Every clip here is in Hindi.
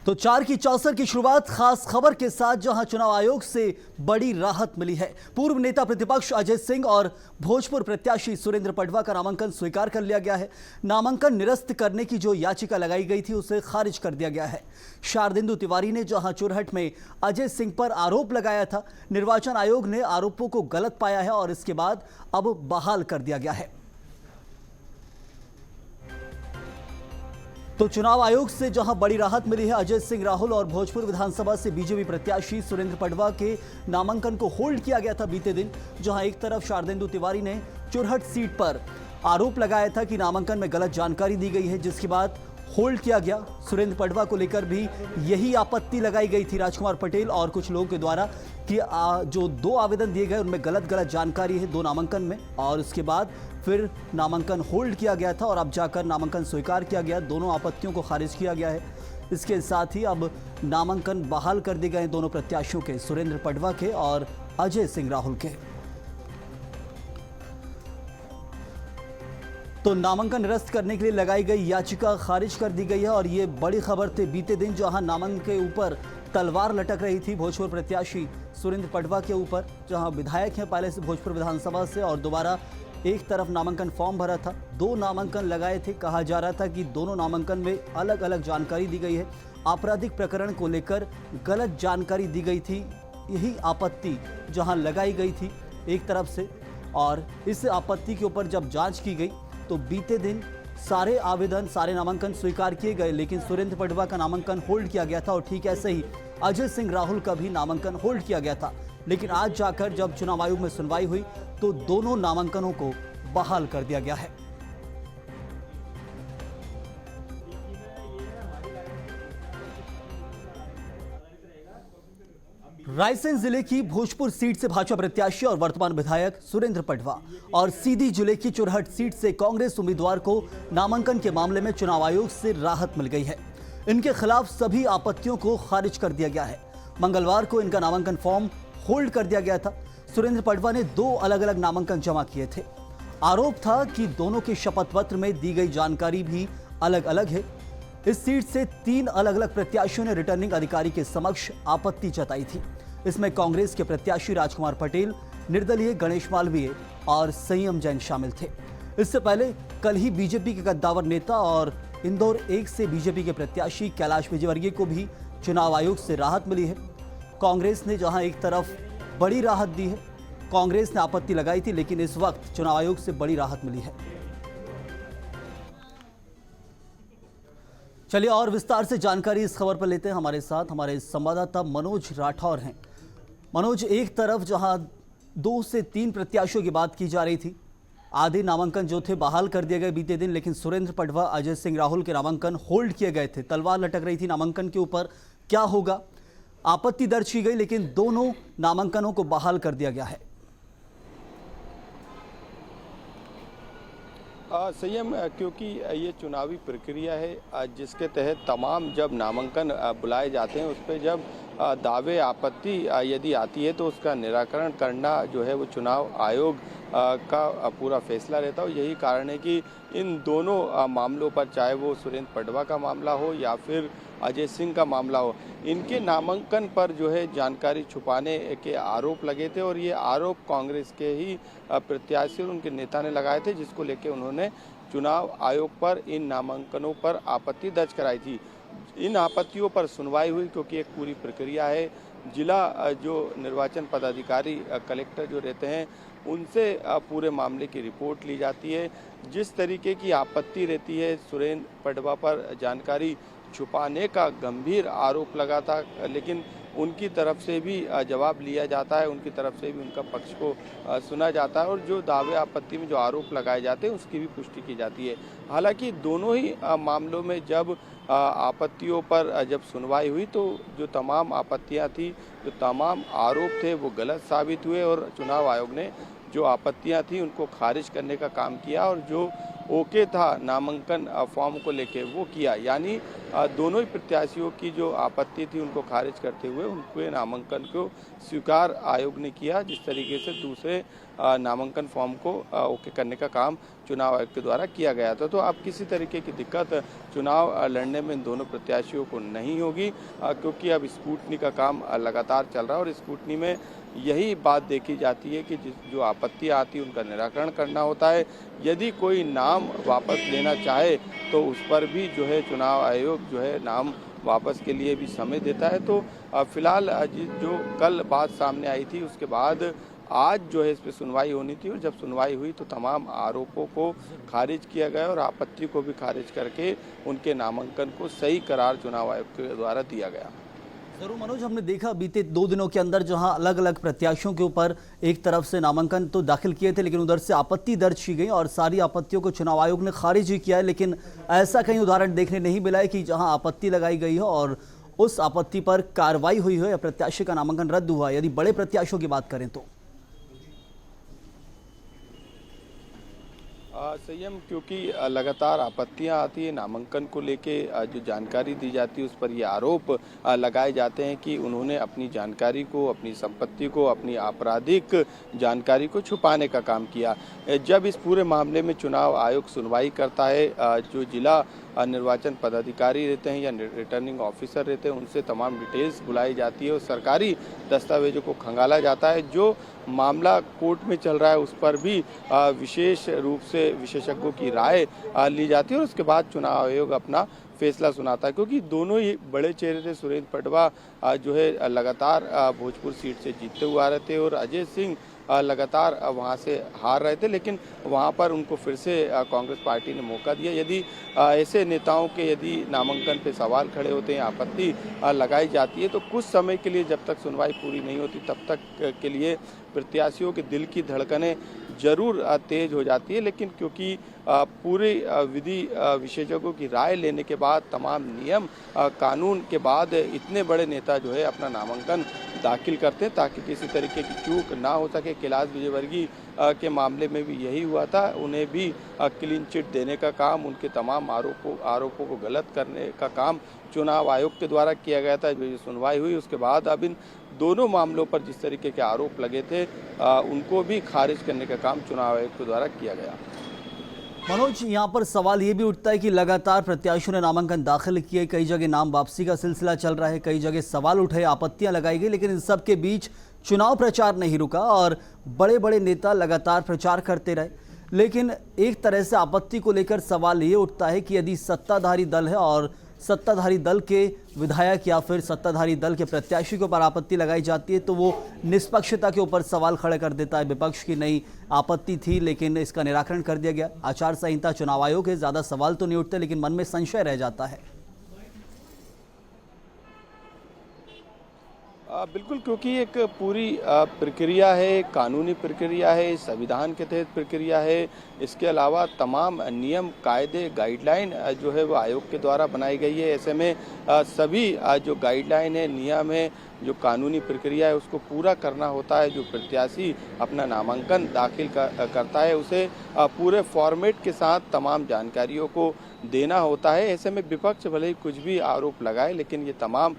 तो 4 की चौसर की शुरुआत खास खबर के साथ, जहां चुनाव आयोग से बड़ी राहत मिली है। पूर्व नेता प्रतिपक्ष अजय सिंह और भोजपुर प्रत्याशी सुरेंद्र पटवा का नामांकन स्वीकार कर लिया गया है। नामांकन निरस्त करने की जो याचिका लगाई गई थी उसे खारिज कर दिया गया है। शारदेंदु तिवारी ने जहां चुरहट में अजय सिंह पर आरोप लगाया था, निर्वाचन आयोग ने आरोपों को गलत पाया है और इसके बाद अब बहाल कर दिया गया है। तो चुनाव आयोग से जहां बड़ी राहत मिली है, अजय सिंह राहुल और भोजपुर विधानसभा से बीजेपी प्रत्याशी सुरेंद्र पटवा के नामांकन को होल्ड किया गया था बीते दिन। जहां एक तरफ शारदेंदु तिवारी ने चुरहट सीट पर आरोप लगाया था कि नामांकन में गलत जानकारी दी गई है, जिसके बाद होल्ड किया गया। सुरेंद्र पटवा को लेकर भी यही आपत्ति लगाई गई थी राजकुमार पटेल और कुछ लोगों के द्वारा कि जो 2 आवेदन दिए गए उनमें गलत जानकारी है 2 नामांकन में, और उसके बाद फिर नामांकन होल्ड किया गया था और अब जाकर नामांकन स्वीकार किया गया। दोनों आपत्तियों को खारिज किया गया है। इसके साथ ही अब नामांकन बहाल कर दिए गए दोनों प्रत्याशियों के, सुरेंद्र पटवा के और अजय सिंह राहुल के। तो नामांकन निरस्त करने के लिए लगाई गई याचिका खारिज कर दी गई है और ये बड़ी खबर थी बीते दिन, जहां नामांकन के ऊपर तलवार लटक रही थी भोजपुर प्रत्याशी सुरेंद्र पटवा के ऊपर, जहां विधायक हैं पहले से भोजपुर विधानसभा से और दोबारा एक तरफ नामांकन फॉर्म भरा था, 2 नामांकन लगाए थे। कहा जा रहा था कि दोनों नामांकन में अलग अलग जानकारी दी गई है, आपराधिक प्रकरण को लेकर गलत जानकारी दी गई थी। यही आपत्ति जहां लगाई गई थी एक तरफ से, और इस आपत्ति के ऊपर जब जांच की गई तो बीते दिन सारे आवेदन, सारे नामांकन स्वीकार किए गए, लेकिन सुरेंद्र पटवा का नामांकन होल्ड किया गया था और ठीक ऐसे ही अजय सिंह राहुल का भी नामांकन होल्ड किया गया था। लेकिन आज जाकर जब चुनाव आयोग में सुनवाई हुई तो दोनों नामांकनों को बहाल कर दिया गया है। रायसेन जिले की भोजपुर सीट से भाजपा प्रत्याशी और वर्तमान विधायक सुरेंद्र पटवा और सीधी जिले की चुरहट सीट से कांग्रेस उम्मीदवार को नामांकन के मामले में चुनाव आयोग से राहत मिल गई है। इनके खिलाफ सभी आपत्तियों को खारिज कर दिया गया है। मंगलवार को इनका नामांकन फॉर्म होल्ड कर दिया गया था। सुरेंद्र पटवा ने 2 अलग अलग नामांकन जमा किए थे। आरोप था कि दोनों के शपथ पत्र में दी गई जानकारी भी अलग अलग है। इस सीट से 3 अलग अलग प्रत्याशियों ने रिटर्निंग अधिकारी के समक्ष आपत्ति जताई थी। इसमें कांग्रेस के प्रत्याशी राजकुमार पटेल, निर्दलीय गणेश मालवीय और संयम जैन शामिल थे। इससे पहले कल ही बीजेपी के कद्दावर नेता और इंदौर 1 से बीजेपी के प्रत्याशी कैलाश विजयवर्गीय को भी चुनाव आयोग से राहत मिली है। कांग्रेस ने जहां एक तरफ बड़ी राहत दी है, कांग्रेस ने आपत्ति लगाई थी, लेकिन इस वक्त चुनाव आयोग से बड़ी राहत मिली है। चलिए और विस्तार से जानकारी इस खबर पर लेते हैं। हमारे साथ हमारे संवाददाता मनोज राठौर हैं। मनोज, एक तरफ जहां 2 से 3 प्रत्याशियों की बात की जा रही थी, आधे नामांकन जो थे बहाल कर दिए गए बीते दिन, लेकिन सुरेंद्र पटवा, अजय सिंह राहुल के नामांकन होल्ड किए गए थे। तलवार लटक रही थी नामांकन के ऊपर, क्या होगा? आपत्ति दर्ज की गई, लेकिन दोनों नामांकनों को बहाल कर दिया गया है। संयम, क्योंकि ये चुनावी प्रक्रिया है जिसके तहत तमाम जब नामांकन बुलाए जाते हैं उस पर जब दावे आपत्ति यदि आती है तो उसका निराकरण करना जो है वो चुनाव आयोग का पूरा फैसला रहता है। यही कारण है कि इन दोनों मामलों पर, चाहे वो सुरेंद्र पटवा का मामला हो या फिर अजय सिंह का मामला हो, इनके नामांकन पर जो है जानकारी छुपाने के आरोप लगे थे और ये आरोप कांग्रेस के ही प्रत्याशी और उनके नेता ने लगाए थे, जिसको लेकर उन्होंने चुनाव आयोग पर इन नामांकनों पर आपत्ति दर्ज कराई थी। इन आपत्तियों पर सुनवाई हुई क्योंकि एक पूरी प्रक्रिया है। जिला जो निर्वाचन पदाधिकारी, कलेक्टर जो रहते हैं, उनसे पूरे मामले की रिपोर्ट ली जाती है। जिस तरीके की आपत्ति रहती है, सुरेंद्र पटवा पर जानकारी छुपाने का गंभीर आरोप लगा था, लेकिन उनकी तरफ से भी जवाब लिया जाता है, उनकी तरफ से भी उनका पक्ष को सुना जाता है और जो दावे आपत्ति में जो आरोप लगाए जाते हैं उसकी भी पुष्टि की जाती है। हालांकि दोनों ही मामलों में जब आपत्तियों पर जब सुनवाई हुई तो जो तमाम आपत्तियां थी, जो तमाम आरोप थे, वो गलत साबित हुए और चुनाव आयोग ने जो आपत्तियां थी उनको खारिज करने का काम किया और जो ओके था नामांकन फॉर्म को लेके वो किया। यानी दोनों ही प्रत्याशियों की जो आपत्ति थी उनको खारिज करते हुए उनके नामांकन को स्वीकार आयोग ने किया। जिस तरीके से दूसरे नामांकन फॉर्म को ओके करने का काम चुनाव आयोग के द्वारा किया गया था। तो अब किसी तरीके की दिक्कत चुनाव लड़ने में इन दोनों प्रत्याशियों को नहीं होगी, क्योंकि अब स्क्रूटनी का काम लगातार चल रहा है और स्क्रूटनी में यही बात देखी जाती है कि जो आपत्तियां आती है उनका निराकरण करना होता है। यदि कोई नाम वापस लेना चाहे तो उस पर भी जो है चुनाव आयोग जो है नाम वापस के लिए भी समय देता है। तो फिलहाल जो कल बात सामने आई थी उसके बाद आज जो है इस पर सुनवाई होनी थी और जब सुनवाई हुई तो तमाम आरोपों को खारिज किया गया और आपत्ति को भी खारिज करके उनके नामांकन को सही करार चुनाव आयोग के द्वारा दिया गया। जरूर मनोज, हमने देखा बीते 2 दिनों के अंदर जहां अलग अलग प्रत्याशियों के ऊपर एक तरफ से नामांकन तो दाखिल किए थे, लेकिन उधर से आपत्ति दर्ज की गई और सारी आपत्तियों को चुनाव आयोग ने खारिज ही किया है। लेकिन ऐसा कहीं उदाहरण देखने नहीं मिला है कि जहां आपत्ति लगाई गई हो और उस आपत्ति पर कार्रवाई हुई हो या प्रत्याशी का नामांकन रद्द हुआ, यदि बड़े प्रत्याशियों की बात करें तो। संयम, क्योंकि लगातार आपत्तियां आती है नामांकन को लेके, जो जानकारी दी जाती है उस पर ये आरोप लगाए जाते हैं कि उन्होंने अपनी जानकारी को, अपनी संपत्ति को, अपनी आपराधिक जानकारी को छुपाने का काम किया। जब इस पूरे मामले में चुनाव आयोग सुनवाई करता है, जो जिला निर्वाचन पदाधिकारी रहते हैं या रिटर्निंग ऑफिसर रहते हैं उनसे तमाम डिटेल्स बुलाई जाती है और सरकारी दस्तावेजों को खंगाला जाता है। जो मामला कोर्ट में चल रहा है उस पर भी विशेष रूप से विशेषज्ञों की राय ली जाती है और उसके बाद चुनाव आयोग अपना फैसला सुनाता है। क्योंकि दोनों ही बड़े चेहरे थे, सुरेंद्र पटवा जो है लगातार भोजपुर सीट से जीतते हुए आ रहे थे और अजय सिंह लगातार वहां से हार रहे थे, लेकिन वहां पर उनको फिर से कांग्रेस पार्टी ने मौका दिया। यदि ऐसे नेताओं के यदि नामांकन पे सवाल खड़े होते हैं, आपत्ति लगाई जाती है तो कुछ समय के लिए, जब तक सुनवाई पूरी नहीं होती तब तक के लिए प्रत्याशियों के दिल की धड़कनें जरूर तेज हो जाती है। लेकिन क्योंकि पूरे विधि विशेषज्ञों की राय लेने के बाद, तमाम नियम कानून के बाद इतने बड़े नेता जो है अपना नामांकन दाखिल करते हैं ताकि किसी तरीके की चूक ना हो सके। कैलाश विजयवर्गीय के मामले में भी यही हुआ था, उन्हें भी क्लीन चिट देने का काम, उनके तमाम आरोपों को गलत करने का काम चुनाव आयोग के द्वारा किया गया था। जो सुनवाई हुई उसके बाद अब इन दोनों मामलों पर जिस तरीके के आरोप लगे थे उनको भी खारिज करने का काम चुनाव आयोग के द्वारा किया गया। मनोज, यहाँ पर सवाल ये भी उठता है कि लगातार प्रत्याशियों ने नामांकन दाखिल किए, कई जगह नाम वापसी का सिलसिला चल रहा है, कई जगह सवाल उठे, आपत्तियां लगाई गई, लेकिन इन सब के बीच चुनाव प्रचार नहीं रुका और बड़े बड़े नेता लगातार प्रचार करते रहे। लेकिन एक तरह से आपत्ति को लेकर सवाल ये उठता है कि यदि सत्ताधारी दल है और सत्ताधारी दल के विधायक या फिर सत्ताधारी दल के प्रत्याशी के ऊपर आपत्ति लगाई जाती है तो वो निष्पक्षता के ऊपर सवाल खड़े कर देता है। विपक्ष की नई आपत्ति थी लेकिन इसका निराकरण कर दिया गया। आचार संहिता, चुनाव आयोग के ज़्यादा सवाल तो नहीं उठते लेकिन मन में संशय रह जाता है। बिल्कुल, क्योंकि एक पूरी प्रक्रिया है, कानूनी प्रक्रिया है, संविधान के तहत प्रक्रिया है। इसके अलावा तमाम नियम, कायदे, गाइडलाइन जो है वो आयोग के द्वारा बनाई गई है। ऐसे में सभी जो गाइडलाइन है, नियम है, जो कानूनी प्रक्रिया है उसको पूरा करना होता है। जो प्रत्याशी अपना नामांकन दाखिल करता है उसे पूरे फॉर्मेट के साथ तमाम जानकारियों को देना होता है। ऐसे में विपक्ष भले ही कुछ भी आरोप लगाए लेकिन ये तमाम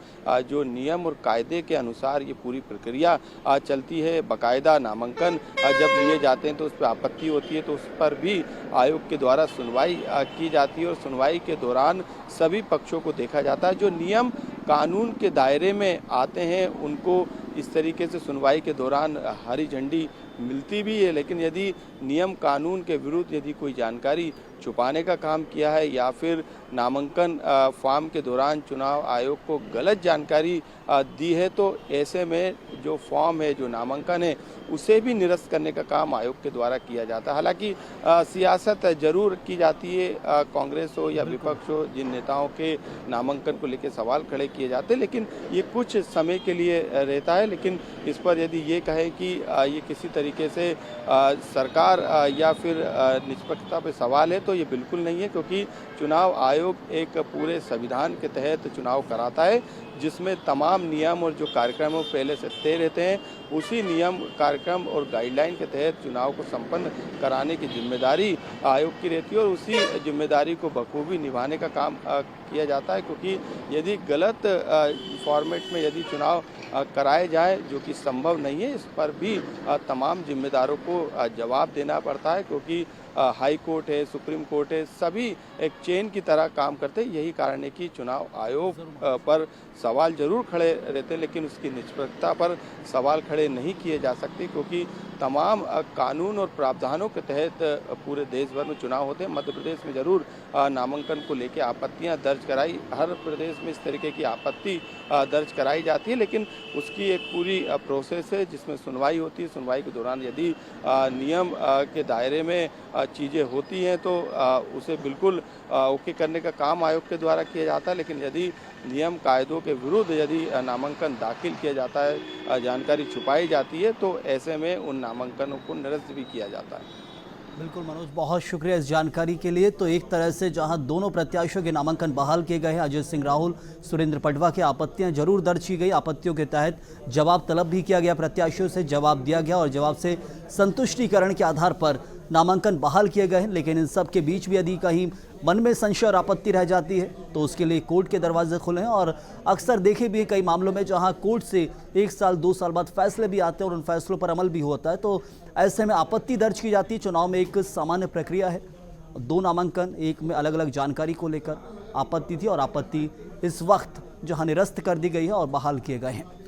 जो नियम और कायदे के अनुसार ये पूरी प्रक्रिया चलती है। बाकायदा नामांकन जब लिए जाते हैं तो उस पर आपत्ति होती है तो उस पर भी आयोग के द्वारा सुनवाई की जाती है और सुनवाई के दौरान सभी पक्षों को देखा जाता है। जो नियम कानून के दायरे में आते हैं उनको इस तरीके से सुनवाई के दौरान हरी झंडी मिलती भी है, लेकिन यदि नियम कानून के विरुद्ध यदि कोई जानकारी छुपाने का काम किया है या फिर नामांकन फॉर्म के दौरान चुनाव आयोग को गलत जानकारी दी है तो ऐसे में जो फॉर्म है, जो नामांकन है, उसे भी निरस्त करने का काम आयोग के द्वारा किया जाता है। हालांकि सियासत जरूर की जाती है, कांग्रेस हो या विपक्ष हो, जिन नेताओं के नामांकन को लेकर सवाल खड़े किए जाते हैं, लेकिन ये कुछ समय के लिए रहता है। लेकिन इस पर यदि ये कहे कि ये किसी तरीके से सरकार या फिर निष्पक्षता पे सवाल है तो ये बिल्कुल नहीं है, क्योंकि चुनाव आयोग एक पूरे संविधान के तहत चुनाव कराता है जिसमें तमाम नियम और जो कार्यक्रम पहले से तय रहते हैं, उसी नियम, कार्यक्रम और गाइडलाइन के तहत चुनाव को संपन्न कराने की जिम्मेदारी आयोग की रहती है और उसी जिम्मेदारी को बखूबी निभाने का काम किया जाता है। क्योंकि यदि गलत फॉर्मेट में यदि चुनाव कराए जाए, जो कि संभव नहीं है, इस पर भी तमाम तमाम जिम्मेदारों को जवाब देना पड़ता है, क्योंकि हाई कोर्ट है, सुप्रीम कोर्ट है, सभी एक चेन की तरह काम करते हैं। यही कारण है कि चुनाव आयोग पर सवाल जरूर खड़े रहते हैं, लेकिन उसकी निष्पक्षता पर सवाल खड़े नहीं किए जा सकते, क्योंकि तमाम कानून और प्रावधानों के तहत पूरे देश भर में चुनाव होते हैं। मध्य प्रदेश में जरूर नामांकन को लेकर आपत्तियां दर्ज कराई, हर प्रदेश में इस तरीके की आपत्ति दर्ज कराई जाती है, लेकिन उसकी एक पूरी प्रोसेस है जिसमें सुनवाई होती है। सुनवाई के दौरान यदि नियम के दायरे में चीज़ें होती हैं तो उसे बिल्कुल ओके करने का काम आयोग के द्वारा किया जाता है, लेकिन यदि नियम कायदों के विरुद्ध यदि नामांकन दाखिल किया जाता है, जानकारी छुपाई जाती है, तो ऐसे में उन नामांकनों को निरस्त भी किया जाता है। बिल्कुल मनोज, बहुत शुक्रिया इस जानकारी के लिए। तो एक तरह से जहां दोनों प्रत्याशियों के नामांकन बहाल किए गए हैं, अजय सिंह राहुल, सुरेंद्र पटवा की आपत्तियां जरूर दर्ज की गई। आपत्तियों के तहत जवाब तलब भी किया गया, प्रत्याशियों से जवाब दिया गया और जवाब से संतुष्टिकरण के आधार पर नामांकन बहाल किए गए हैं। लेकिन इन सब के बीच भी यदि कहीं मन में संशय और आपत्ति रह जाती है तो उसके लिए कोर्ट के दरवाजे खुले हैं। और अक्सर देखे भी कई मामलों में जहां कोर्ट से 1 साल 2 साल बाद फैसले भी आते हैं और उन फैसलों पर अमल भी होता है, तो ऐसे में आपत्ति दर्ज की जाती है। चुनाव में एक सामान्य प्रक्रिया है, 2 नामांकन, एक में अलग अलग जानकारी को लेकर आपत्ति थी और आपत्ति इस वक्त जहां निरस्त कर दी गई है और बहाल किए गए हैं।